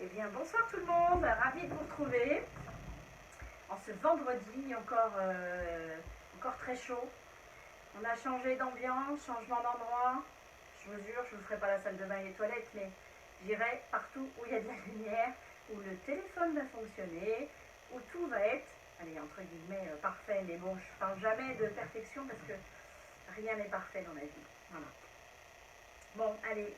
bien, bonsoir tout le monde, ravi de vous retrouver en ce vendredi encore très chaud. On a changé d'ambiance, changement d'endroit. Je vous jure, je ne vous ferai pas la salle de bain et les toilettes, mais j'irai partout où il y a de la lumière, où le téléphone va fonctionner, où tout va être, allez, entre guillemets, parfait. Mais bon, je ne parle jamais de perfection parce que rien n'est parfait dans la vie. Voilà. Bon, allez,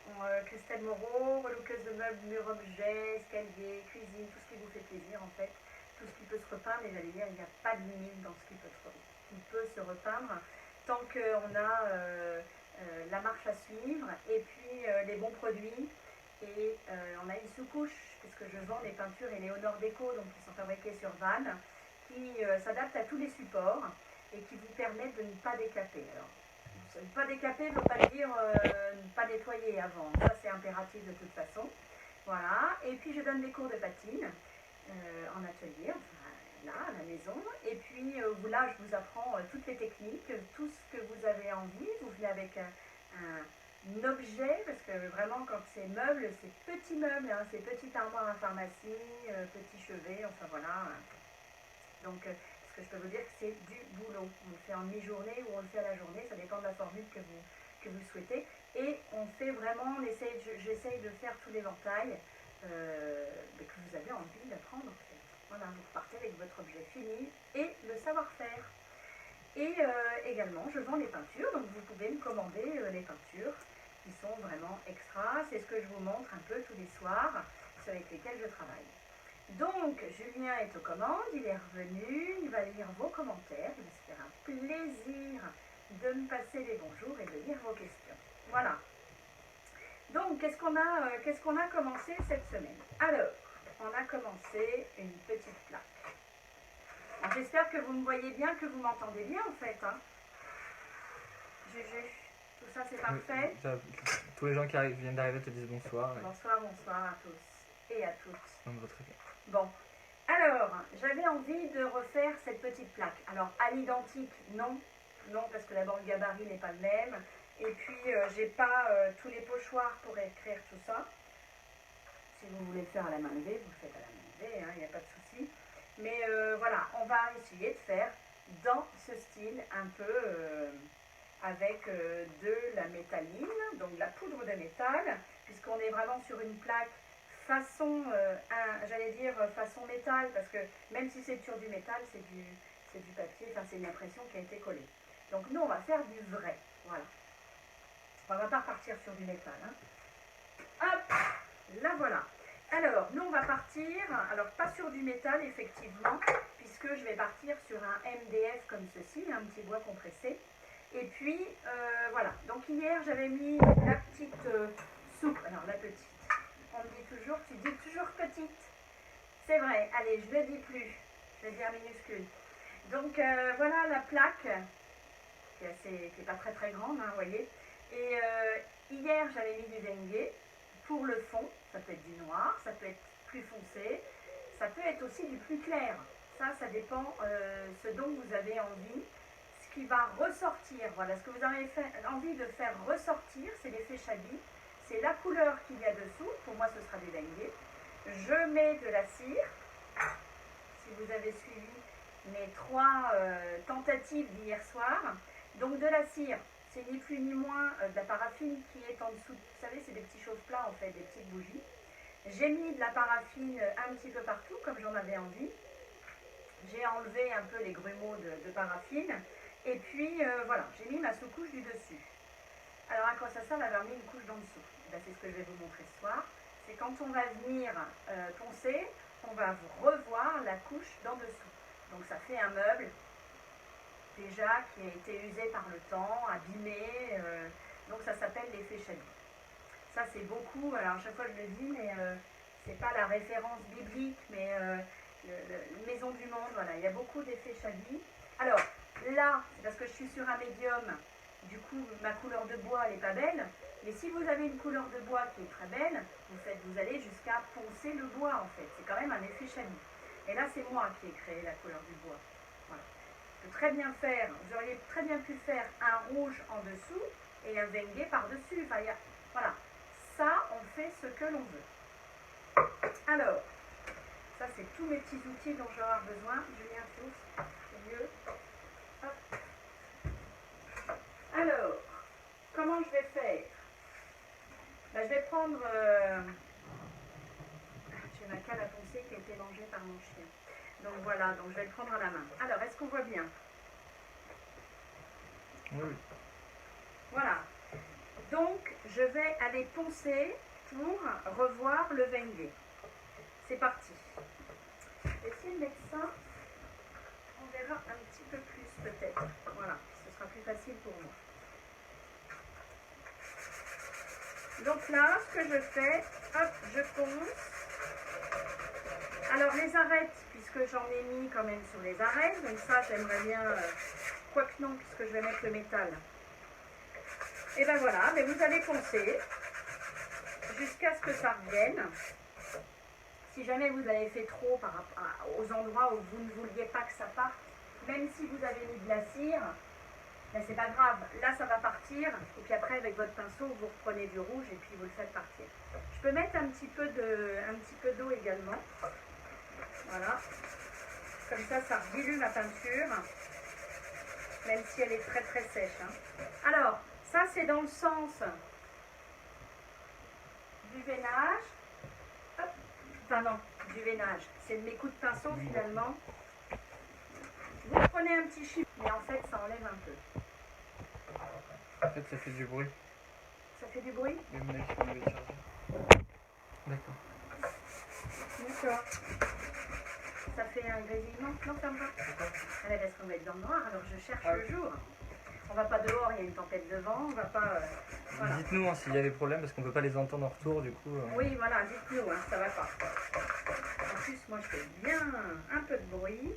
Christelle Moreau, relookeuse de meubles, murs, objets, escalier, cuisine, tout ce qui vous fait plaisir en fait, tout ce qui peut se repeindre, et j'allais dire, il n'y a pas de limite dans ce qui peut se repeindre, tant qu'on a la marche à suivre, et puis les bons produits, et on a une sous-couche, puisque je vends des peintures Éléonore Déco, donc qui sont fabriquées sur vanne, qui s'adaptent à tous les supports, et qui vous permettent de ne pas décaper. Alors, ne pas décaper ne veut pas dire ne pas nettoyer avant. Ça, c'est impératif de toute façon. Voilà. Et puis, je donne des cours de patine en atelier, enfin, là, à la maison. Et puis, là, je vous apprends toutes les techniques, tout ce que vous avez envie. Vous venez avec un objet, parce que vraiment, quand c'est meubles, c'est petits meubles, hein, c'est petites armoires à pharmacie, petits chevets, enfin voilà. Donc, ce que je peux vous dire, que c'est du boulot. On le fait en mi-journée ou on le fait à la journée, ça dépend de la formule que vous souhaitez. Et on fait vraiment, j'essaye de faire tout l'éventail que vous avez envie d'apprendre. Voilà, vous repartez avec votre objet fini et le savoir-faire. Et également, je vends les peintures, donc vous pouvez me commander les peintures qui sont vraiment extra. C'est ce que je vous montre un peu tous les soirs, ceux avec lesquels je travaille. Donc, Julien est aux commandes, il est revenu, il va lire vos commentaires, il va se faire un plaisir de me passer les bonjours et de lire vos questions. Voilà. Donc, qu'est-ce qu'on a commencé cette semaine? Alors, on a commencé une petite plaque. J'espère que vous me voyez bien, que vous m'entendez bien en fait. Hein. Juju, tout ça c'est parfait. Oui, tous les gens qui viennent d'arriver te disent bonsoir. Bonsoir, bonsoir à tous et à toutes. Donc, votre bien. Bon, alors, j'avais envie de refaire cette petite plaque. Alors, à l'identique, non, parce que d'abord le gabarit n'est pas le même. Et puis, j'ai pas tous les pochoirs pour écrire tout ça. Si vous voulez le faire à la main levée, vous le faites à la main levée, il n'y a pas de souci. Mais voilà, on va essayer de faire dans ce style un peu avec de la métalline, donc de la poudre de métal, puisqu'on est vraiment sur une plaque façon, j'allais dire façon métal, parce que même si c'est sur du métal, c'est du papier, enfin c'est une impression qui a été collée. Donc nous on va faire du vrai, voilà. On va pas repartir sur du métal. Hein. Hop, là voilà. Alors nous on va partir, alors pas sur du métal effectivement, puisque je vais partir sur un MDF comme ceci, un petit bois compressé. Et puis voilà, donc hier j'avais mis la petite soupe, alors la petite. On me dit toujours, tu dis toujours petite. C'est vrai, allez, je ne le dis plus. Je vais dire minuscule. Donc voilà la plaque, qui est pas très très grande, hein, vous voyez. Et hier, j'avais mis du Wenge pour le fond. Ça peut être du noir, ça peut être plus foncé, ça peut être aussi du plus clair. Ça dépend ce dont vous avez envie. Ce qui va ressortir, voilà, ce que vous avez envie de faire ressortir, c'est l'effet Chabi. C'est la couleur qu'il y a dessous, pour moi ce sera du Wenge. Je mets de la cire, si vous avez suivi mes 3 tentatives d'hier soir. Donc de la cire, c'est ni plus ni moins de la paraffine qui est en dessous, vous savez c'est des petits chauffe-plats en fait, des petites bougies. J'ai mis de la paraffine un petit peu partout comme j'en avais envie. J'ai enlevé un peu les grumeaux de paraffine. Et puis voilà, j'ai mis ma sous-couche du dessus. Alors à quoi ça sert d'avoir mis une couche d'en dessous? Ben, c'est ce que je vais vous montrer ce soir. C'est quand on va venir poncer, on va revoir la couche d'en dessous. Donc ça fait un meuble déjà qui a été usé par le temps, abîmé. Donc ça s'appelle l'effet Chabi. Ça c'est beaucoup, alors à chaque fois je le dis, mais c'est pas la référence biblique, mais Maison du Monde, voilà, il y a beaucoup d'effets Chabi. Alors là, c'est parce que je suis sur un médium. Du coup, ma couleur de bois, elle n'est pas belle. Mais si vous avez une couleur de bois qui est très belle, vous allez jusqu'à poncer le bois, en fait. C'est quand même un effet Chabi. Et là, c'est moi qui ai créé la couleur du bois. Voilà. Je peux très bien faire, vous auriez très bien pu faire un rouge en dessous et un Wenge par-dessus. Enfin, voilà. Ça, on fait ce que l'on veut. Alors, ça c'est tous mes petits outils dont je vais avoir besoin. Julien tous, c'est mieux. Hop. Alors, comment je vais faire? Ben, je vais prendre... j'ai ma canne à poncer qui a été mangée par mon chien. Donc voilà, donc je vais le prendre à la main. Alors, est-ce qu'on voit bien? Oui. Voilà. Donc, je vais aller poncer pour revoir le Wenge. C'est parti. Je vais essayer de mettre ça. On verra un petit peu plus peut-être. Voilà, ce sera plus facile pour moi. Donc là, ce que je fais, hop, je ponce. Alors les arêtes, puisque j'en ai mis quand même sur les arêtes, donc ça j'aimerais bien, quoique non, puisque je vais mettre le métal. Et ben voilà, mais vous allez poncer jusqu'à ce que ça revienne. Si jamais vous avez fait trop par rapport aux endroits où vous ne vouliez pas que ça parte, même si vous avez mis de la cire, ben c'est pas grave, là ça va partir, et puis après avec votre pinceau vous reprenez du rouge et puis vous le faites partir. Je peux mettre un petit peu d'eau également, voilà, comme ça dilue ma peinture, même si elle est très très sèche. Hein. Alors, ça c'est dans le sens du veinage, hop. Enfin non, du veinage, c'est de mes coups de pinceau finalement. Vous prenez un petit chiffre, mais en fait ça enlève un peu. En fait, ça fait du bruit. Ça fait du bruit? Et mon équipe, on devait charger. D'accord. D'accord. Ça fait un grésillement? Non, ça me va. Allez, parce qu'on va être dans le noir, alors je cherche le jour. On va pas dehors, il y a une tempête de vent, on va pas... voilà. Dites-nous hein, s'il y a des problèmes, parce qu'on peut pas les entendre en retour, du coup... Oui, voilà, dites-nous, hein, ça va pas. En plus, moi, je fais bien un peu de bruit.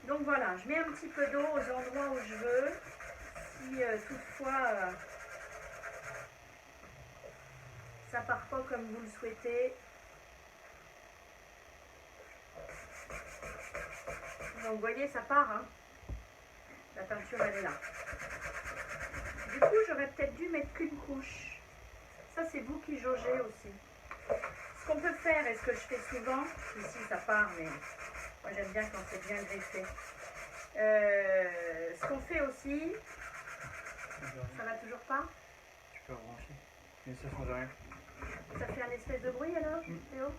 Donc voilà, je mets un petit peu d'eau aux endroits où je veux. Si toutefois ça part pas comme vous le souhaitez. Donc vous voyez, ça part, hein. La peinture elle est là. Du coup, j'aurais peut-être dû mettre qu'une couche. Ça, c'est vous qui jaugez aussi. Ce qu'on peut faire, et ce que je fais souvent, ici ça part, mais moi j'aime bien quand c'est bien greffé. Ce qu'on fait aussi, ça va toujours pas? Tu peux rebrancher, mais ça change rien. Ça fait un espèce de bruit alors, Théo?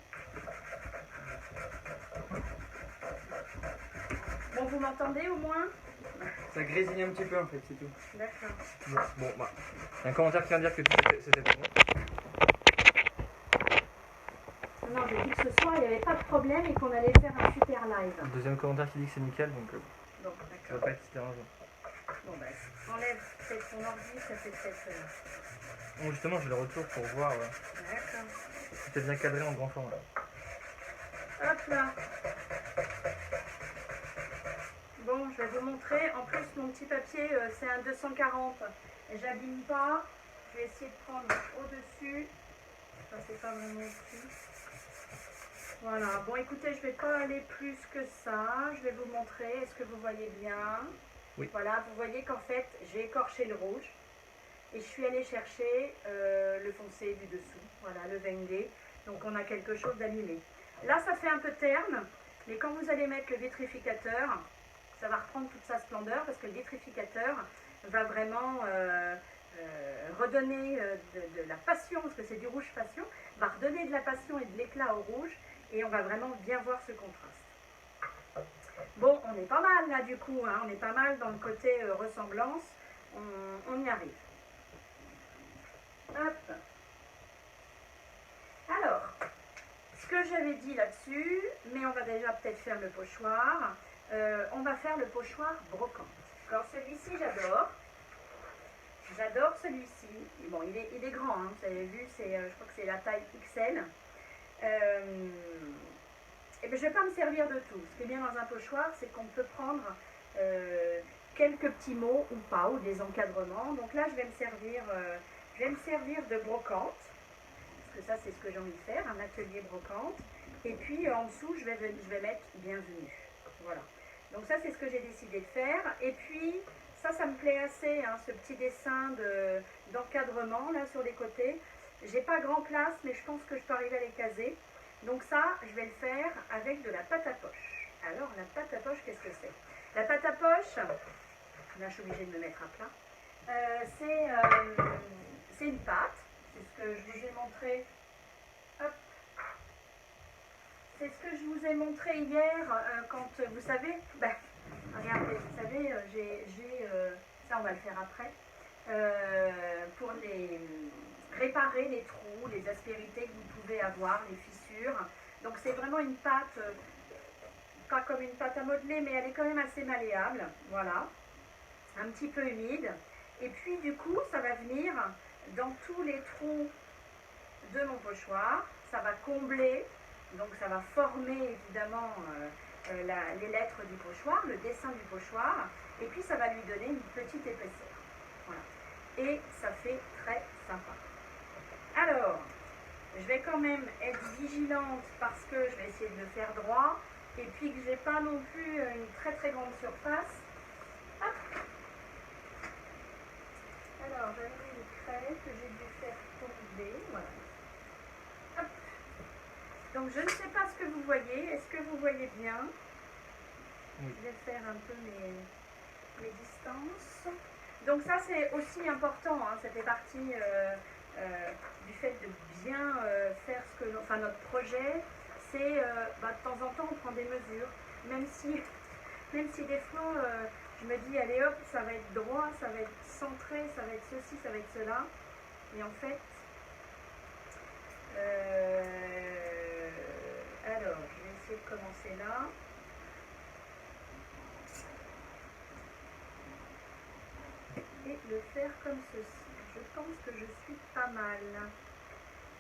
Bon, vous m'entendez au moins? Ça grésille un petit peu en fait, c'est tout. D'accord. Bon, bah. Il y a un commentaire qui vient de dire que c'était pas bon. Non, j'ai dit que ce soir il n'y avait pas de problème et qu'on allait faire un super live. Le deuxième commentaire qui dit que c'est nickel, donc Bon, ça va d'accord. pas être si dérangeant. Bon, bah, enlève peut-être ton ordi, ça fait peut-être... Bon, justement, j'ai le retour pour voir. D'accord. C'était bien cadré en grand format. Hop là. Bon, je vais vous montrer. En plus, mon petit papier, c'est un 240. Et j'abîme pas. Je vais essayer de prendre au-dessus. Enfin, c'est pas vraiment au-dessus. Voilà. Bon, écoutez, je vais pas aller plus que ça. Je vais vous montrer. Est-ce que vous voyez bien? Oui. Voilà, vous voyez qu'en fait, j'ai écorché le rouge. Et je suis allée chercher le foncé du dessous. Voilà, le Wenge. Donc, on a quelque chose d'animé. Là, ça fait un peu terne. Mais quand vous allez mettre le vitrificateur, ça va reprendre toute sa splendeur parce que le vitrificateur va vraiment redonner de la passion, parce que c'est du rouge passion, va redonner de la passion et de l'éclat au rouge et on va vraiment bien voir ce contraste. Bon, on est pas mal là du coup, hein, on est pas mal dans le côté ressemblance, on y arrive. Hop. Alors, ce que j'avais dit là-dessus, mais on va déjà peut-être faire le pochoir. On va faire le pochoir brocante. Alors celui-ci, j'adore. J'adore celui-ci. Bon, il est grand, hein, vous avez vu, je crois que c'est la taille XL. Et bien, je ne vais pas me servir de tout. Ce qui est bien dans un pochoir, c'est qu'on peut prendre quelques petits mots ou pas, ou des encadrements. Donc là, je vais me servir de brocante. Parce que ça, c'est ce que j'ai envie de faire, un atelier brocante. Et puis, en dessous, je vais mettre bienvenue. Voilà. Donc ça, c'est ce que j'ai décidé de faire. Et puis, ça me plaît assez, hein, ce petit dessin d'encadrement, là, sur les côtés. J'ai pas grand place, mais je pense que je peux arriver à les caser. Donc ça, je vais le faire avec de la pâte à poche. Alors, la pâte à poche, qu'est-ce que c'est? La pâte à poche, là je suis obligée de me mettre à plat, c'est une pâte, c'est ce que je vous ai montré. Hop. C'est ce que je vous ai montré hier quand, vous savez, regardez, vous savez, ça on va le faire après, pour réparer les trous, les aspérités que vous pouvez avoir, les fissures. Donc c'est vraiment une pâte, pas comme une pâte à modeler, mais elle est quand même assez malléable, voilà, un petit peu humide. Et puis du coup, ça va venir dans tous les trous de mon pochoir, ça va combler, donc ça va former évidemment les lettres du pochoir, le dessin du pochoir, et puis ça va lui donner une petite épaisseur. Voilà. Et ça fait très sympa. Alors, je vais quand même être vigilante parce que je vais essayer de le faire droit, et puis que j'ai pas non plus une très très grande surface. Hop. Alors, j'avais mis une craie que j'ai dû faire tomber, voilà. Hop. Donc je ne sais pas ce que vous voyez. Est-ce que vous voyez bien? Oui. Je vais faire un peu mes distances. Donc ça c'est aussi important, hein, ça fait partie du fait de bien faire ce que, enfin notre projet, c'est de temps en temps on prend des mesures, même si des fois je me dis allez hop, ça va être droit, ça va être centré, ça va être ceci, ça va être cela, et en fait alors je vais essayer de commencer là. Et le faire comme ceci. Je pense que je suis pas mal.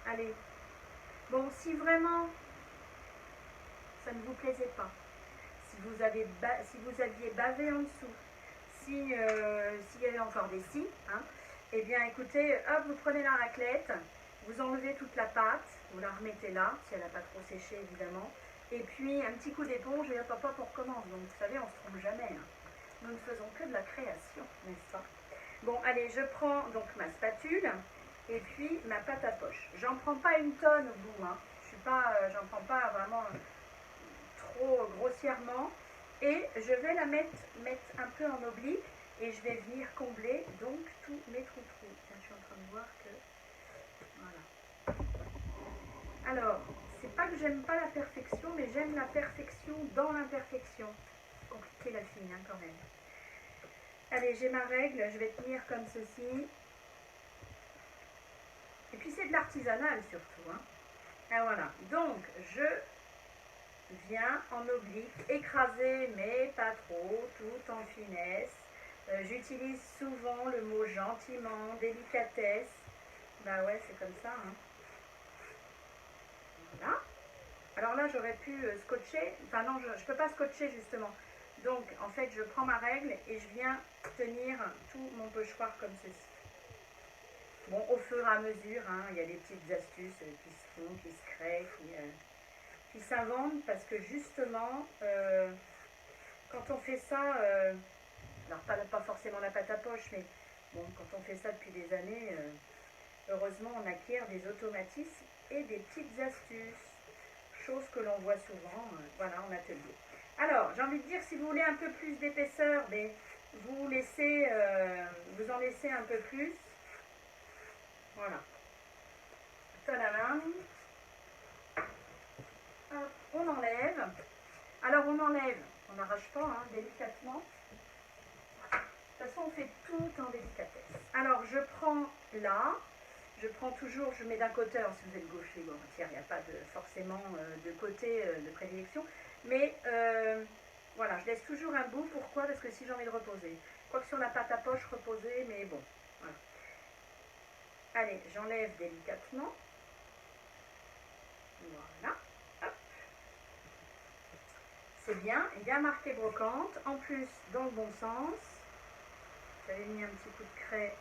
Allez. Bon, si vraiment ça ne vous plaisait pas, si vous aviez bavé en dessous, s'il y avait encore des si, hein, eh bien écoutez, hop, vous prenez la raclette, vous enlevez toute la pâte, vous la remettez là, si elle n'a pas trop séché évidemment, et puis un petit coup d'éponge et hop, hop, hop, on recommence. Donc vous savez, on ne se trompe jamais. Hein. Nous ne faisons que de la création, n'est-ce pas? Bon, allez, je prends donc ma spatule et puis ma pâte à poche. J'en prends pas une tonne au bout, hein. J'en prends pas vraiment trop grossièrement. Et je vais la mettre un peu en oblique et je vais venir combler donc tous mes trous-trous. Tiens, je suis en train de voir que... Voilà. Alors, c'est pas que j'aime pas la perfection, mais j'aime la perfection dans l'imperfection. Compliqué la fille, hein, quand même. Allez, j'ai ma règle, je vais tenir comme ceci. Et puis c'est de l'artisanal surtout. Hein. Et voilà, donc je viens en oblique, écraser, mais pas trop, tout en finesse. J'utilise souvent le mot gentiment, délicatesse. Bah ouais, c'est comme ça. Hein. Voilà. Alors là, j'aurais pu scotcher. Enfin non, je ne peux pas scotcher justement. Donc, en fait, je prends ma règle et je viens tenir tout mon pochoir comme ceci. Bon, au fur et à mesure, hein, il y a des petites astuces qui se font, qui se créent, qui s'inventent, parce que justement, quand on fait ça, alors pas forcément la pâte à poche, mais bon, quand on fait ça depuis des années, heureusement, on acquiert des automatismes et des petites astuces, chose que l'on voit souvent, voilà, en atelier. Alors, j'ai envie de dire, si vous voulez un peu plus d'épaisseur, vous en laissez un peu plus. Voilà. Tadam. On enlève. Alors, on enlève, on n'arrache pas, hein, délicatement. De toute façon, on fait tout en délicatesse. Alors, je prends là. Je prends toujours, je mets d'un côté, alors si vous êtes gaucher, bon, il n'y a pas forcément de côté de prédilection, mais voilà, je laisse toujours un bout. Pourquoi? Parce que si j'ai envie de reposer. Quoique sur la pâte à poche, reposer, mais bon, voilà. Allez, j'enlève délicatement. Voilà, hop. C'est bien, bien marqué brocante. En plus, dans le bon sens. J'avais mis un petit coup de craie,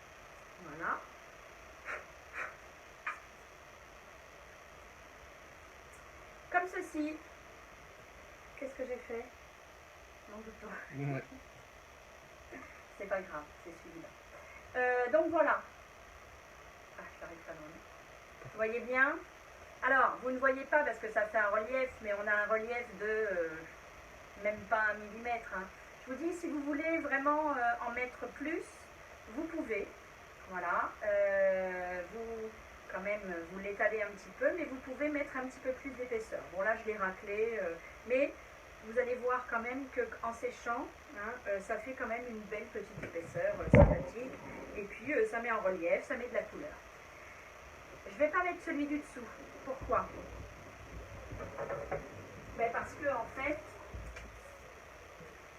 voilà. Comme ceci. Qu'est-ce que j'ai fait? Non, doute pas. Ouais. C'est pas grave, c'est celui-là. Donc voilà. Ah, je n'arrive pas loin. Vous voyez bien? Alors, vous ne voyez pas parce que ça fait un relief, mais on a un relief de même pas 1 millimètre. Hein. Je vous dis, si vous voulez vraiment en mettre plus, vous pouvez. Voilà. Vous, quand même, vous l'étalez un petit peu, mais vous pouvez mettre un petit peu plus d'épaisseur. Bon, là, je l'ai raclé, mais vous allez voir quand même qu'en séchant, hein, ça fait quand même une belle petite épaisseur sympathique. Et puis, ça met en relief, ça met de la couleur. Je ne vais pas mettre celui du dessous. Pourquoi? Ben parce que, en fait,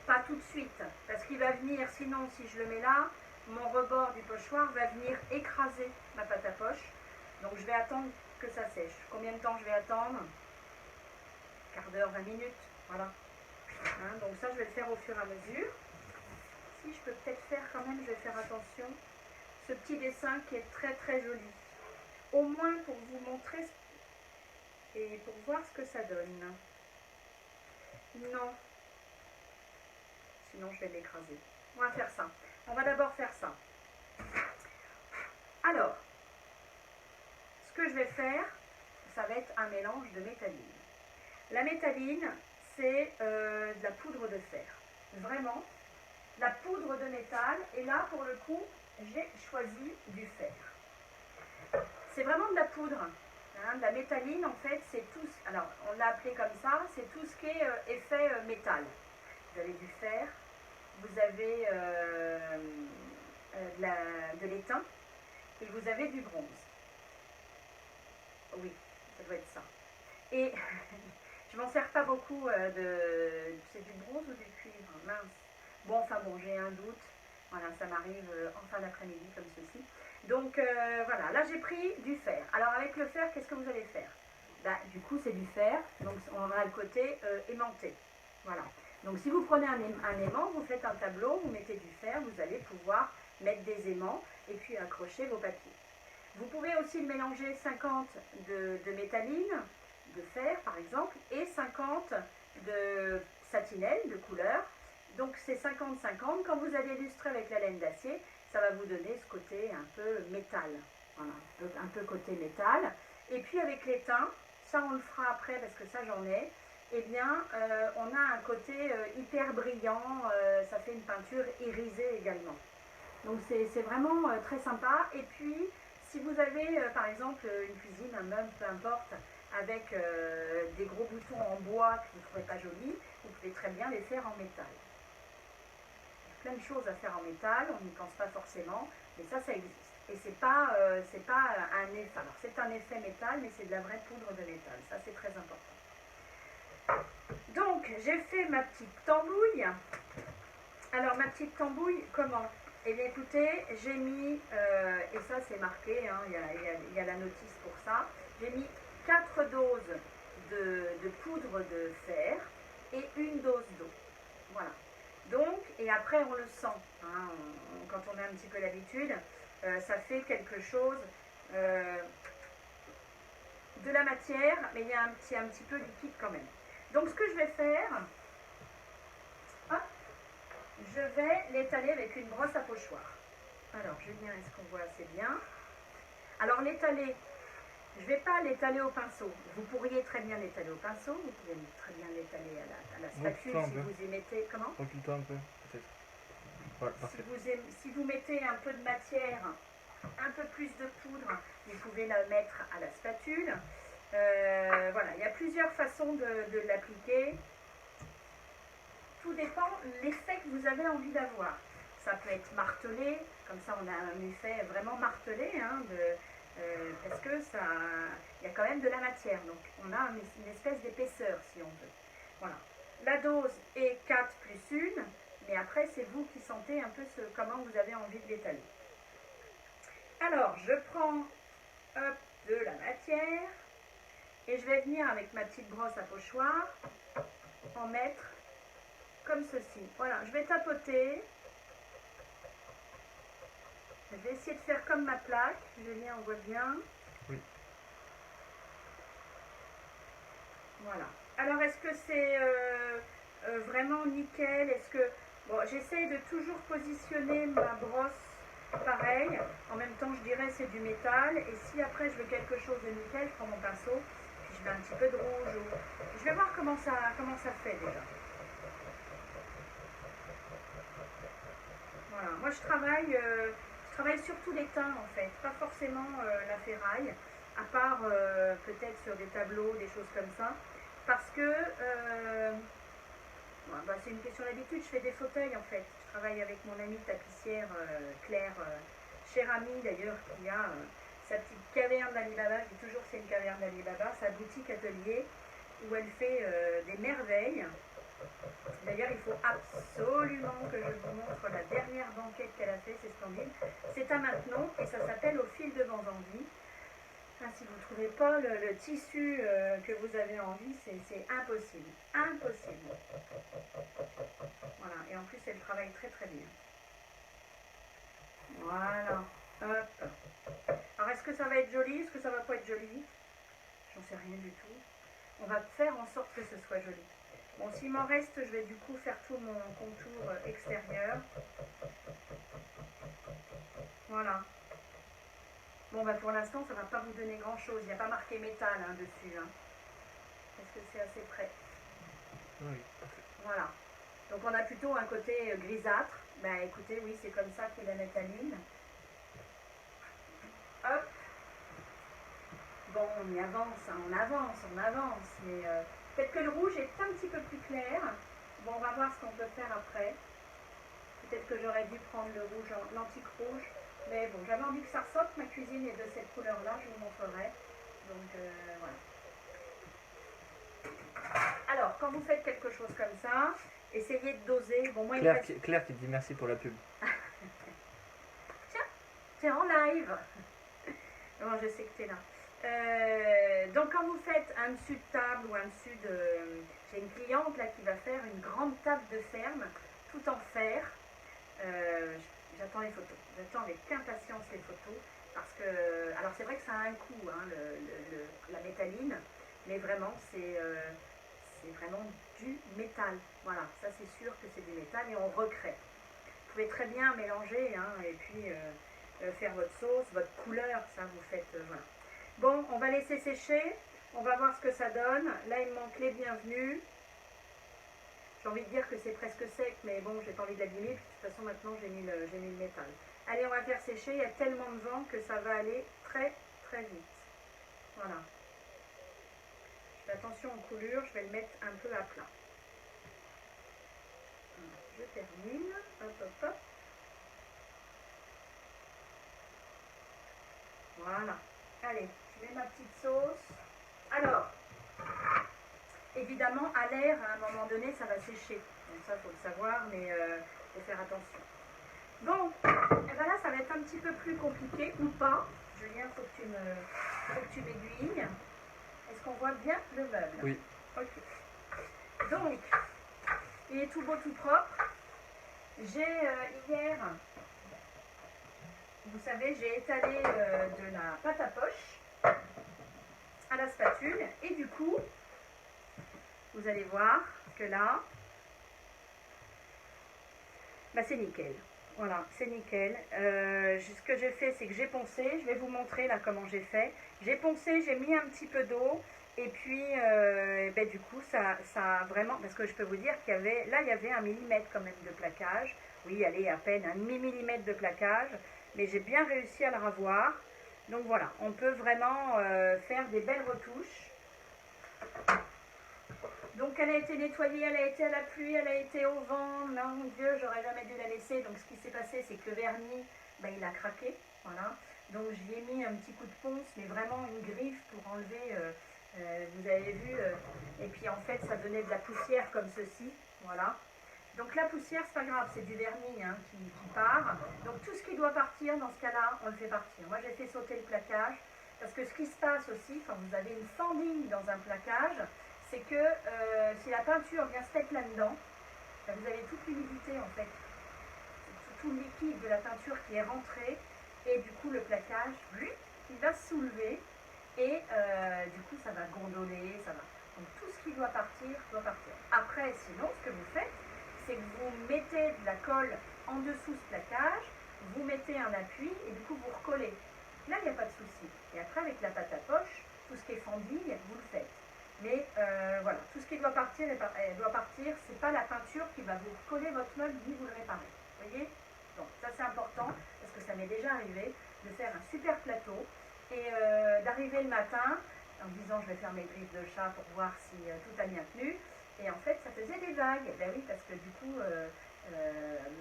pas tout de suite. Parce qu'il va venir, sinon, si je le mets là, mon rebord du pochoir va venir écraser ma pâte à poche. Donc, je vais attendre que ça sèche. Combien de temps je vais attendre? Quart d'heure, 20 minutes. Voilà. Hein, donc, ça, je vais le faire au fur et à mesure. Si je peux peut-être faire quand même, je vais faire attention. Ce petit dessin qui est très très joli. Au moins pour vous montrer et pour voir ce que ça donne. Non. Sinon, je vais l'écraser. On va faire ça. On va d'abord faire ça. Alors, ce que je vais faire, ça va être un mélange de métalline. La métalline, c'est de la poudre de fer. Vraiment, la poudre de métal. Et là, pour le coup, j'ai choisi du fer. C'est vraiment de la poudre. Hein, de la métalline, en fait, c'est tout. Alors, on l'a appelé comme ça, c'est tout ce qui est effet métal. Vous avez du fer, vous avez de l'étain et vous avez du bronze. Oui, ça doit être ça. Et je m'en sers pas beaucoup c'est du bronze ou du cuivre? Mince. Bon, enfin bon, j'ai un doute. Voilà, ça m'arrive en fin d'après-midi comme ceci. Donc voilà, là j'ai pris du fer. Alors avec le fer, qu'est-ce que vous allez faire? Bah, du coup, c'est du fer, donc on a le côté aimanté. Voilà. Donc si vous prenez un aimant, vous faites un tableau, vous mettez du fer, vous allez pouvoir mettre des aimants et puis accrocher vos papiers. Vous pouvez aussi le mélanger 50 de métalline, de fer par exemple, et 50 de satinelle, de couleur. Donc c'est 50-50. Quand vous allez illustrer avec la laine d'acier, ça va vous donner ce côté un peu métal. Voilà, un peu côté métal. Et puis avec l'étain, ça on le fera après parce que ça j'en ai, eh bien on a un côté hyper brillant, ça fait une peinture irisée également. Donc c'est vraiment très sympa. Et puis si vous avez par exemple une cuisine, un meuble, peu importe, avec des gros boutons en bois que vous ne trouvez pas jolis, vous pouvez très bien les faire en métal. Il y a plein de choses à faire en métal, on n'y pense pas forcément, mais ça existe. Et c'est pas un effet, alors c'est un effet métal, mais c'est de la vraie poudre de métal, ça c'est très important. Donc j'ai fait ma petite tambouille. Alors ma petite tambouille, comment? Eh bien écoutez, j'ai mis, et ça c'est marqué, hein, il y a la notice pour ça, j'ai mis 4 doses de poudre de fer et une dose d'eau. Voilà. Donc, et après on le sent, hein, quand on a un petit peu l'habitude, ça fait quelque chose de la matière, mais il y a un petit peu liquide quand même. Donc ce que je vais faire, hop, je vais l'étaler avec une brosse à pochoir. Alors, Julien, est-ce qu'on voit assez bien? Alors l'étaler, je ne vais pas l'étaler au pinceau. Vous pourriez très bien l'étaler au pinceau, vous pouvez très bien l'étaler à la spatule si vous y mettez. Comment? Recule-toi un peu, peut-être. Voilà, parfait. Si vous mettez un peu de matière, un peu plus de poudre, vous pouvez la mettre à la spatule. Voilà, il y a plusieurs façons de l'appliquer. Tout dépend de l'effet que vous avez envie d'avoir. Ça peut être martelé, comme ça on a un effet vraiment martelé, hein, parce que il y a quand même de la matière, donc on a une espèce d'épaisseur si on veut. Voilà. La dose est 4 plus 1, mais après c'est vous qui sentez un peu comment vous avez envie de l'étaler. Alors je prends de la matière et je vais venir avec ma petite brosse à pochoir en mettre comme ceci. Voilà, je vais tapoter. Je vais essayer de faire comme ma plaque. Julien, on voit bien. Oui. Voilà. Alors, est-ce que c'est vraiment nickel? Est-ce que... Bon, j'essaye de toujours positionner ma brosse pareil. En même temps, je dirais c'est du métal. Et si après, je veux quelque chose de nickel, je prends mon pinceau. je mets un petit peu de rouge. Je vais voir comment ça fait déjà. Voilà, moi je travaille surtout les teints en fait, pas forcément la ferraille, à part peut-être sur des tableaux, des choses comme ça, parce que bah, c'est une question d'habitude, je fais des fauteuils en fait. Je travaille avec mon amie tapissière Claire, chère amie d'ailleurs, qui a sa petite caverne d'Alibaba, je dis toujours que c'est une caverne d'Alibaba, sa boutique atelier, où elle fait des merveilles. D'ailleurs, il faut absolument que je vous montre la dernière banquette qu'elle a fait, c'est splendide. C'est à Maintenon et ça s'appelle Au fil de Vendangui. Ah, si vous ne trouvez pas le tissu que vous avez envie, c'est impossible. Impossible. Voilà, et en plus, elle travaille très très bien. Voilà. Hop. Alors, est-ce que ça va être joli? Est-ce que ça va pas être joli? J'en sais rien du tout. On va faire en sorte que ce soit joli. Bon, s'il m'en reste, je vais du coup faire tout mon contour extérieur. Voilà. Bon, bah pour l'instant, ça ne va pas vous donner grand-chose. Il n'y a pas marqué métal hein, dessus. Hein. Est-ce que c'est assez près? Oui. Voilà. Donc on a plutôt un côté grisâtre. Ben écoutez, oui, c'est comme ça qu'est la métalline. Hop. Bon, on y avance, hein, on avance. Mais peut-être que le rouge est un petit peu plus clair. Bon, on va voir ce qu'on peut faire après. Peut-être que j'aurais dû prendre le rouge, l'antique rouge. Mais bon, j'avais envie que ça ressorte. Ma cuisine est de cette couleur-là, je vous montrerai. Donc voilà. Alors, quand vous faites quelque chose comme ça, essayez de doser. Bon, moi, Claire qui te dit merci pour la pub. Tiens, t'es en live. Bon, je sais que t'es là. Donc quand vous faites un dessus de table ou un dessus de... J'ai une cliente là qui va faire une grande table de ferme, tout en fer. J'attends les photos. J'attends avec impatience les photos. Parce que... Alors c'est vrai que ça a un coût, hein, la métalline. Mais vraiment, c'est vraiment du métal. Voilà, ça c'est sûr que c'est du métal et on recrée. Vous pouvez très bien mélanger hein, et puis faire votre sauce, votre couleur, ça vous faites... voilà. Bon, on va laisser sécher, on va voir ce que ça donne. Là, il me manque les bienvenus. J'ai envie de dire que c'est presque sec, mais bon, j'ai pas envie d'abîmer. De toute façon, maintenant, j'ai mis le métal. Allez, on va faire sécher. Il y a tellement de vent que ça va aller très, très vite. Voilà. Je fais attention aux coulures, je vais le mettre un peu à plat. Je termine. Hop, hop, hop. Voilà. Allez, je mets ma petite sauce. Alors, évidemment, à l'air, à un moment donné, ça va sécher. Donc ça, il faut le savoir, mais il faut faire attention. Bon, et ben là, ça va être un petit peu plus compliqué, ou pas. Julien, il faut que tu m'aiguilles. Est-ce qu'on voit bien le meuble? Oui. Ok. Donc, il est tout beau, tout propre. J'ai hier... Vous savez, j'ai étalé de la pâte à poche à la spatule et du coup, vous allez voir que là, bah c'est nickel. Voilà, c'est nickel. Ce que j'ai fait, c'est que j'ai poncé. Je vais vous montrer là comment j'ai fait. J'ai poncé, j'ai mis un petit peu d'eau et puis ben, du coup, ça a vraiment... Parce que je peux vous dire qu'il y avait... Là, il y avait 1 millimètre quand même de plaquage. Oui, allez, à peine un demi-millimètre de plaquage. Mais j'ai bien réussi à le ravoir. Donc voilà, on peut vraiment faire des belles retouches. Donc elle a été nettoyée, elle a été à la pluie, elle a été au vent. Mon Dieu, j'aurais jamais dû la laisser. Donc ce qui s'est passé, c'est que le vernis, ben, il a craqué. Voilà. Donc j'y ai mis un petit coup de ponce, mais vraiment une griffe pour enlever, vous avez vu. Et puis en fait, ça donnait de la poussière comme ceci. Voilà. Donc la poussière, c'est pas grave, c'est du vernis hein, qui part. Donc tout ce qui doit partir, dans ce cas-là, on le fait partir. Moi, j'ai fait sauter le plaquage, parce que ce qui se passe aussi, quand vous avez une fendille dans un plaquage, c'est que si la peinture vient se mettre là-dedans, ben, vous avez toute l'humidité en fait, tout le liquide de la peinture qui est rentré, et du coup le plaquage, lui, il va se soulever, et du coup ça va gondoler, ça va. Donc tout ce qui doit partir, doit partir. Après, sinon, ce que vous faites, c'est que vous mettez de la colle en dessous ce plaquage, vous mettez un appui et du coup vous recollez. Là, il n'y a pas de souci. Et après, avec la pâte à poche, tout ce qui est fendille, vous le faites. Mais voilà, tout ce qui doit partir, c'est pas la peinture qui va vous coller votre meuble ni vous le réparer. Vous voyez? Donc ça c'est important, parce que ça m'est déjà arrivé de faire un super plateau et d'arriver le matin en me disant je vais faire mes griffes de chat pour voir si tout a bien tenu. Et en fait ça faisait des vagues. Ben oui, parce que du coup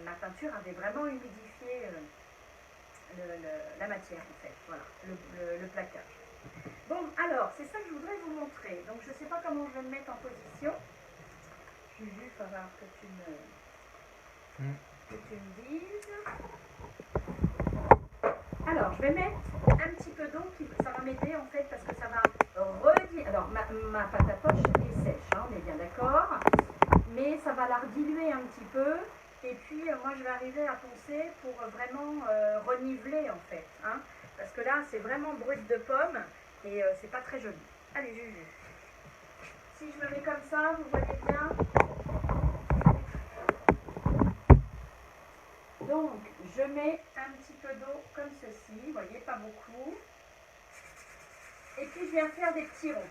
ma peinture avait vraiment humidifié la matière en fait, voilà, le plaquage. Bon, alors, c'est ça que je voudrais vous montrer. Donc, je ne sais pas comment je vais me mettre en position. Juju, il va falloir que tu me dises. Alors, je vais mettre un petit peu d'eau, ça va m'aider en fait, parce que ça va rediluer. Alors, ma pâte à poche est sèche, hein, on est bien d'accord. Mais ça va la rediluer un petit peu. Et puis, moi, je vais arriver à poncer pour vraiment reniveler en fait. Hein, parce que là, c'est vraiment brut de pomme. Et c'est pas très joli. Allez, Juju. Si je me mets comme ça, vous voyez bien. Donc, je mets un petit peu d'eau comme ceci. Vous voyez, pas beaucoup. Et puis, je viens faire des petits ronds.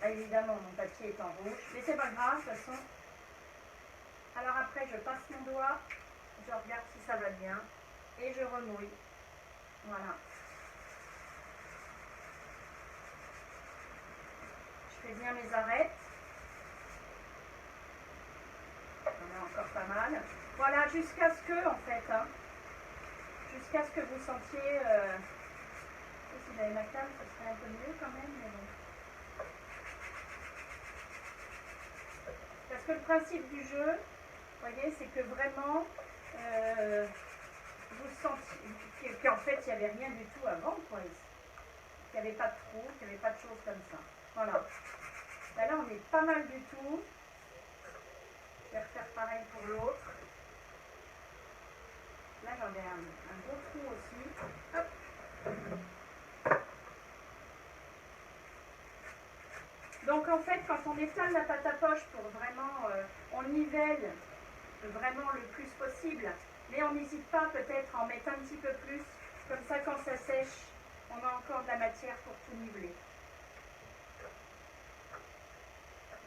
Là, évidemment, mon papier est en rouge. Mais c'est pas grave, de toute façon. Alors après, je passe mon doigt. Je regarde si ça va bien. Et je remouille. Voilà. Je fais bien mes arêtes. On a encore pas mal. Voilà, jusqu'à ce que, en fait, hein, jusqu'à ce que vous sentiez... si j'avais ma canne, ça serait un peu mieux quand même, mais bon. Parce que le principe du jeu, vous voyez, c'est que vraiment, vous sentiez qu'en fait, il n'y avait rien du tout avant, quoi, ici. Qu'il n'y avait pas de trou, qu'il n'y avait pas de choses comme ça. Voilà. Ben là, on est pas mal du tout. Je vais refaire pareil pour l'autre. Là, j'en ai un gros trou aussi. Hop. Donc, en fait, quand on étale la pâte à poche pour vraiment, on nivelle vraiment le plus possible. Mais on n'hésite pas peut-être à en mettre un petit peu plus. Comme ça, quand ça sèche, on a encore de la matière pour tout niveler.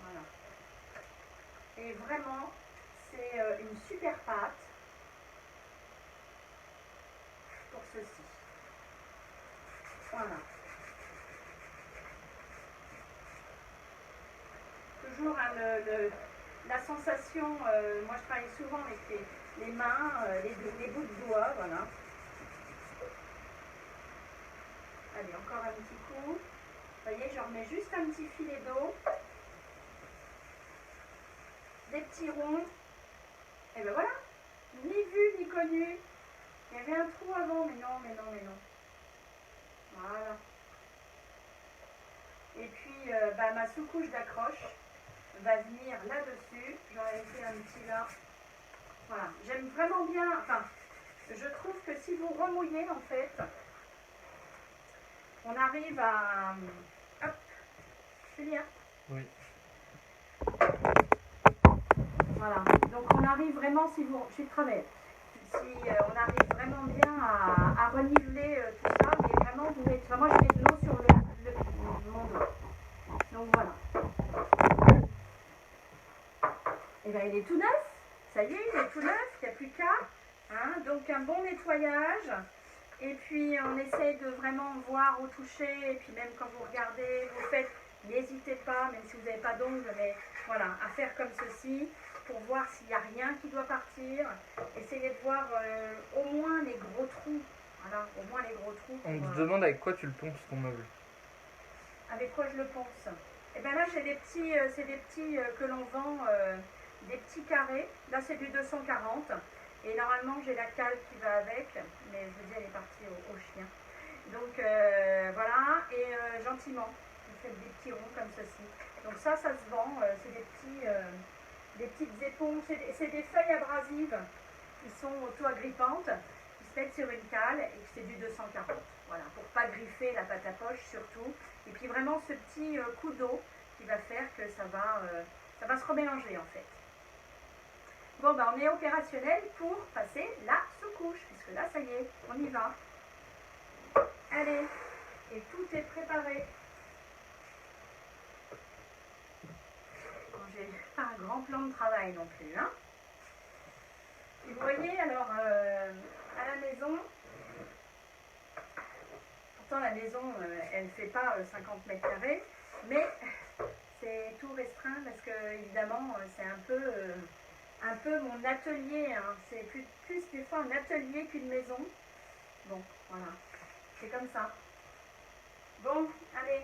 Voilà. Et vraiment, c'est une super pâte pour ceci. Voilà. Toujours hein, la sensation, moi je travaille souvent avec les mains, les bouts de doigts, voilà. Allez, encore un petit coup. Vous voyez, je remets juste un petit filet d'eau. Des petits ronds. Et ben voilà. Ni vu, ni connu. Il y avait un trou avant, mais non, mais non, mais non. Voilà. Et puis, ma sous-couche d'accroche va venir là-dessus. J'aurais fait un petit là. Voilà. J'aime vraiment bien, enfin, je trouve que si vous remouillez, en fait, on arrive à... Hop, Julien. Oui. Voilà. Donc, on arrive vraiment, si vous... Je suis de travers. Si on arrive vraiment bien à reniveler tout ça, mais vraiment, vous mettez... Enfin, moi, je mets de l'eau sur mon doigt. Donc, voilà. Et bien, il est tout neuf. Ça y est, il est tout neuf. Il n'y a plus qu'à. Hein, donc, un bon nettoyage. Et puis, on essaye de vraiment voir au toucher. Et puis, même quand vous regardez, vous faites, n'hésitez pas, même si vous n'avez pas d'ongles, mais voilà, à faire comme ceci pour voir s'il n'y a rien qui doit partir. Essayez de voir au moins les gros trous. Voilà, au moins les gros trous. On te demande avec quoi tu le ponces ton meuble. Avec quoi je le ponce? Et bien là, j'ai des petits, c'est des petits que l'on vend, des petits carrés. Là, c'est du 240. Et normalement, j'ai la cale qui va avec. Mais je vous dis, elle est partie au chien. Donc, voilà. Et gentiment, vous faites des petits ronds comme ceci. Donc ça se vend. C'est des petites éponges. C'est des feuilles abrasives qui sont auto-agrippantes, qui se mettent sur une cale et c'est du 240. Voilà, pour pas griffer la pâte à poche surtout. Et puis vraiment ce petit coup d'eau qui va faire que ça va se remélanger en fait. Bon, ben on est opérationnel pour passer la sous-couche, puisque là, ça y est, on y va. Allez, et tout est préparé. Bon, j'ai pas un grand plan de travail non plus, hein. Et vous voyez, alors, à la maison, pourtant la maison, elle ne fait pas 50 mètres carrés, mais c'est tout restreint parce que, évidemment, c'est un peu mon atelier, hein. C'est plus des fois un atelier qu'une maison. Bon, voilà, c'est comme ça. Bon, allez.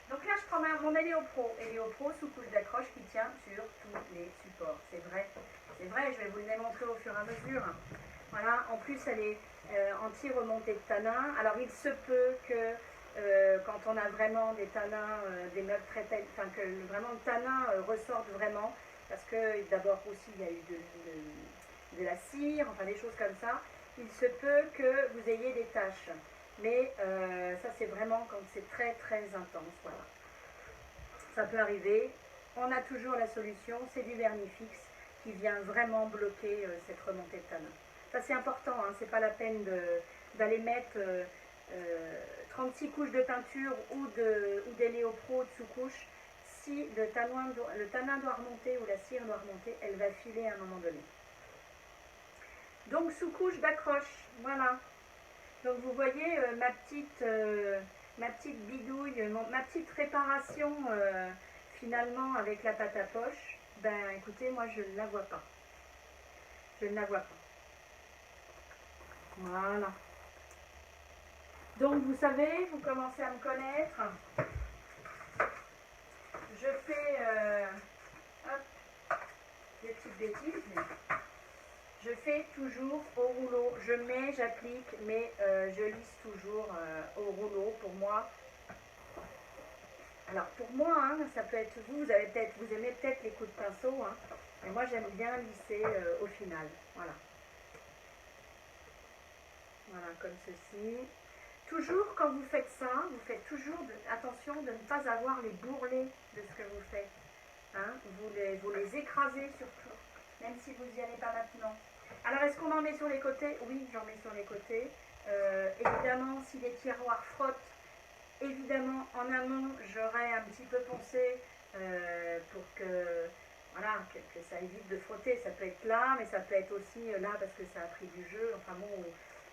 Donc là, je prends mon Héliopro. Héliopro sous couche d'accroche qui tient sur tous les supports. C'est vrai, je vais vous le démontrer au fur et à mesure. Voilà, en plus, elle est anti-remontée de tanin. Alors, il se peut que quand on a vraiment des tanins, des meubles très têtes, enfin que vraiment le tanin ressorte vraiment, parce que d'abord aussi, il y a eu de la cire, enfin des choses comme ça. Il se peut que vous ayez des taches. Mais ça, c'est vraiment quand c'est très très intense. Voilà. Ça peut arriver. On a toujours la solution, c'est du vernis fixe qui vient vraiment bloquer cette remontée de tanin. Ça, c'est important, hein, c'est pas la peine d'aller mettre 36 couches de peinture ou d'Héliopro de sous-couche. Si le tanin doit remonter ou la cire doit remonter, elle va filer à un moment donné. Donc, sous-couche d'accroche, voilà. Donc vous voyez ma petite bidouille, ma petite réparation finalement avec la pâte à poche. Ben écoutez, moi je ne la vois pas. Je ne la vois pas. Voilà. Donc vous savez, vous commencez à me connaître. Je fais hop, des petites bêtises, mais je fais toujours au rouleau. Je mets, j'applique, mais je lisse toujours au rouleau. Pour moi, alors pour moi, hein, ça peut être vous aimez peut-être les coups de pinceau, hein, mais moi j'aime bien lisser au final. Voilà. Voilà, comme ceci. Toujours quand vous faites ça, vous faites toujours attention de ne pas avoir les bourrelets de ce que vous faites. Hein. Vous les écrasez surtout, même si vous n'y allez pas maintenant. Alors, est-ce qu'on en met sur les côtés? Oui, j'en mets sur les côtés. Évidemment, si les tiroirs frottent, évidemment, en amont, j'aurais un petit peu poncé pour que, voilà, que ça évite de frotter. Ça peut être là, mais ça peut être aussi là parce que ça a pris du jeu. Enfin bon,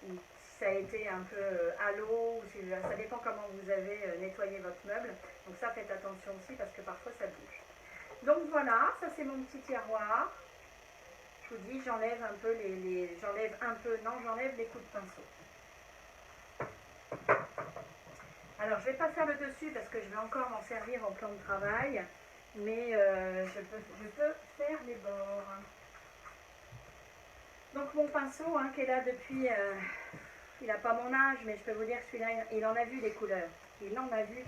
ou si ça a été un peu à l'eau, ça dépend comment vous avez nettoyé votre meuble. Donc ça, faites attention aussi parce que parfois ça bouge. Donc voilà, ça c'est mon petit tiroir. Je vous dis, j'enlève un peu j'enlève les coups de pinceau. Alors, je ne vais pas faire le dessus parce que je vais encore m'en servir en plan de travail, mais je peux faire les bords. Donc, mon pinceau, hein, qui est là depuis, il n'a pas mon âge, mais je peux vous dire que celui-là, il en a vu des couleurs. Il en a vu.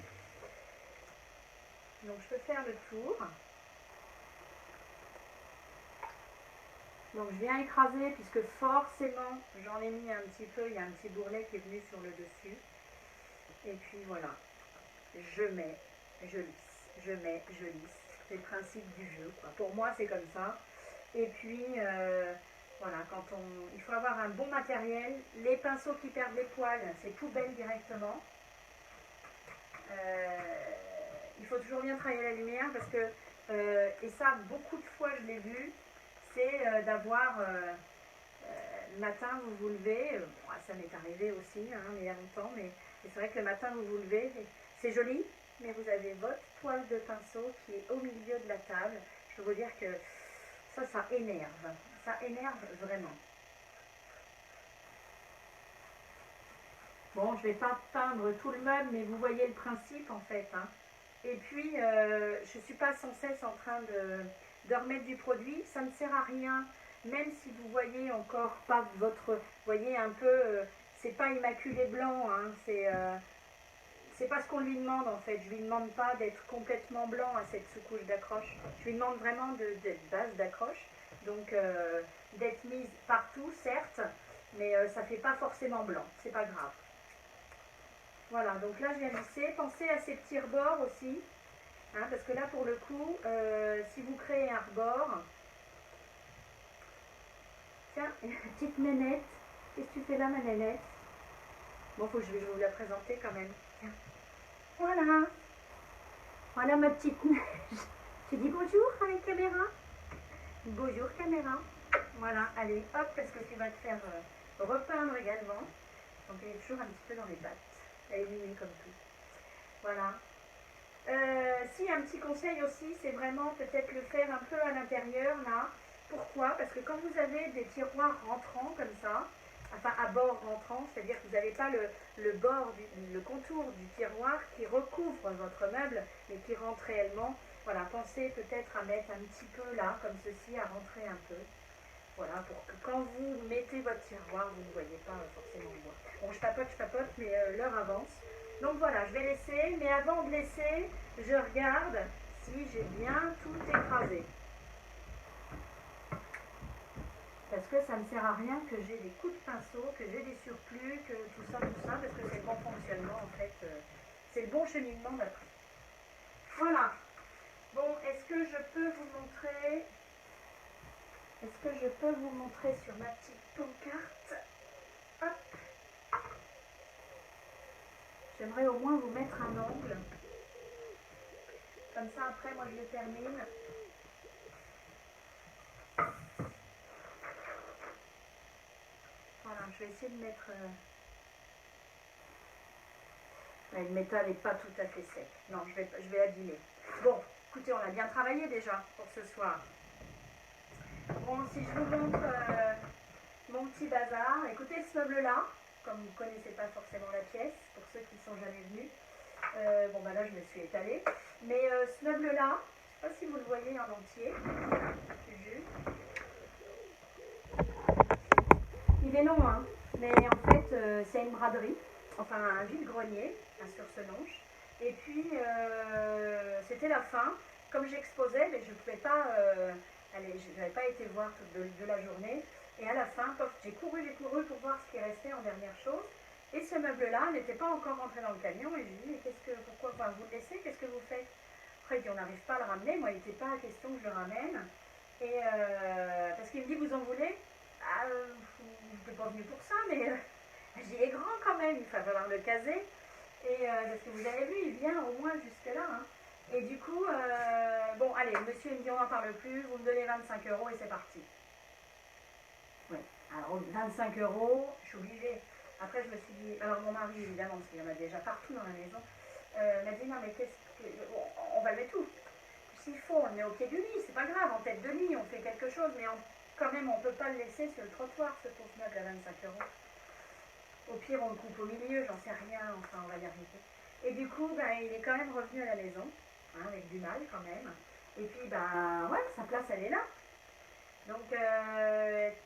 Donc, je peux faire le tour. Donc, je viens écraser puisque forcément, j'en ai mis un petit peu, il y a un petit bourrelet qui est venu sur le dessus. Et puis voilà, je mets, je lisse, je mets, je lisse. C'est le principe du jeu, quoi. Pour moi, c'est comme ça. Et puis, voilà, il faut avoir un bon matériel. Les pinceaux qui perdent les poils, c'est poubelle directement. Il faut toujours bien travailler la lumière parce que, et ça, beaucoup de fois, je l'ai vu, c'est d'avoir... le matin, vous vous levez, ça m'est arrivé aussi, hein, il y a longtemps, mais c'est vrai que le matin, vous vous levez, c'est joli, mais vous avez votre poil de pinceau qui est au milieu de la table. Je peux vous dire que ça énerve. Ça énerve vraiment. Bon, je ne vais pas peindre tout le meuble, mais vous voyez le principe en fait. Hein. Et puis, je ne suis pas sans cesse en train de remettre du produit. Ça ne sert à rien, même si vous voyez encore pas votre... Vous voyez un peu, c'est pas immaculé blanc, hein, c'est pas ce qu'on lui demande en fait. Je lui demande pas d'être complètement blanc à cette sous-couche d'accroche. Je lui demande vraiment d'être base d'accroche. Donc, d'être mise partout, certes, mais ça fait pas forcément blanc. C'est pas grave. Voilà, donc là je viens lisser. Pensez à ces petits rebords aussi, hein, parce que là pour le coup, si vous créez un rebord, tiens, petite nénette, qu'est-ce que tu fais là ma nénette? Bon, je vais vous la présenter quand même. Tiens. Voilà. Voilà ma petite neige. Tu dis bonjour à la caméra? Bonjour caméra. Voilà, allez, hop, parce que tu vas te faire repeindre également. Donc elle est toujours un petit peu dans les battes. Elle est mimi comme tout. Voilà. Si, un petit conseil aussi, c'est vraiment peut-être le faire un peu à l'intérieur là. Pourquoi? Parce que quand vous avez des tiroirs rentrants comme ça, enfin à bord rentrant, c'est-à-dire que vous n'avez pas le bord, le contour du tiroir qui recouvre votre meuble, mais qui rentre réellement. Voilà, pensez peut-être à mettre un petit peu là, comme ceci, à rentrer un peu. Voilà, pour que quand vous mettez votre tiroir, vous ne voyez pas forcément le bois. Bon, je papote, mais l'heure avance. Donc voilà, je vais laisser, mais avant de laisser, je regarde si j'ai bien tout écrasé. Parce que ça ne sert à rien que j'ai des coups de pinceau, que j'ai des surplus, que tout ça, parce que c'est le bon fonctionnement en fait, c'est le bon cheminement d'après. Voilà. Bon, est-ce que je peux vous montrer sur ma petite pancarte? Hop. J'aimerais au moins vous mettre un angle. Comme ça, après, moi, je le termine. Voilà, je vais essayer de mettre... Le métal n'est pas tout à fait sec. Non, je vais abîmer. Bon, écoutez, on a bien travaillé déjà pour ce soir. Bon, si je vous montre mon petit bazar, écoutez ce meuble-là, comme vous ne connaissez pas forcément la pièce, pour ceux qui ne sont jamais venus. Bon, bah là, je me suis étalée. Mais ce meuble-là, je ne sais pas si vous le voyez en entier. Il est long, hein, mais en fait, c'est une braderie, enfin un vide-grenier, un surselonge. Et puis, c'était la fin. Comme j'exposais, mais je ne pouvais pas, je n'avais pas été voir toute de la journée. Et à la fin, j'ai couru pour voir ce qui restait en dernière chose. Et ce meuble-là n'était pas encore rentré dans le camion. Et je lui dis, mais pourquoi vous le laissez? Qu'est-ce que vous faites? Après, il dit, on n'arrive pas à le ramener. Moi, il n'était pas question que je le ramène. Et parce qu'il me dit, vous en voulez? Je n'étais pas venue pour ça, mais j'y ai grand quand même. Il va falloir le caser. Et parce que vous avez vu, il vient au moins jusque là. Hein. Et du coup, bon, allez, monsieur me dit, on n'en parle plus. Vous me donnez 25 € et c'est parti. Oui, alors 25 €, je suis obligée. Après, je me suis dit, alors mon mari, évidemment, parce qu'il y en a déjà partout dans la maison, m'a dit, non, mais on va le mettre tout. S'il faut, on le met au pied du lit, c'est pas grave, en tête de lit, on fait quelque chose, mais quand même, on ne peut pas le laisser sur le trottoir, ce pauvre meuble à 25 €. Au pire, on le coupe au milieu, j'en sais rien, enfin, on va y arriver. Et du coup, ben, il est quand même revenu à la maison, hein, avec du mal quand même. Et puis, ben, ouais, sa place, elle est là. Donc,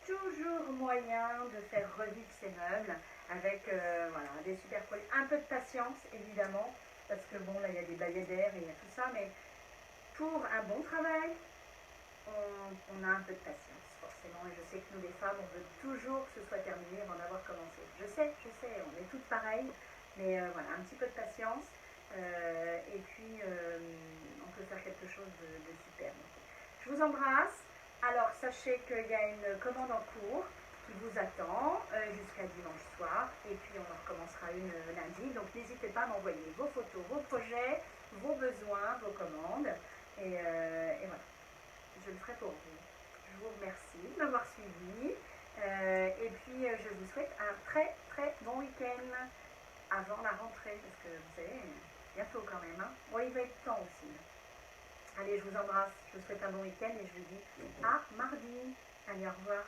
toujours moyen de faire revivre ces meubles avec voilà, des super produits. Un peu de patience, évidemment, parce que bon, là, il y a des bayadères et il y a tout ça, mais pour un bon travail, on a un peu de patience, forcément. Et je sais que nous, les femmes, on veut toujours que ce soit terminé avant d'avoir commencé. Je sais, on est toutes pareilles, mais voilà, un petit peu de patience. Et puis, on peut faire quelque chose de superbe. Je vous embrasse. Alors, sachez qu'il y a une commande en cours qui vous attend jusqu'à dimanche soir. Et puis, on en recommencera une lundi. Donc, n'hésitez pas à m'envoyer vos photos, vos projets, vos besoins, vos commandes. Et voilà, je le ferai pour vous. Je vous remercie de m'avoir suivi. Et puis, je vous souhaite un très, très bon week-end avant la rentrée. Parce que, vous savez, bientôt quand même. Hein. Bon, il va être temps aussi. Allez, je vous embrasse, je vous souhaite un bon week-end et je vous dis à mardi. Allez, au revoir.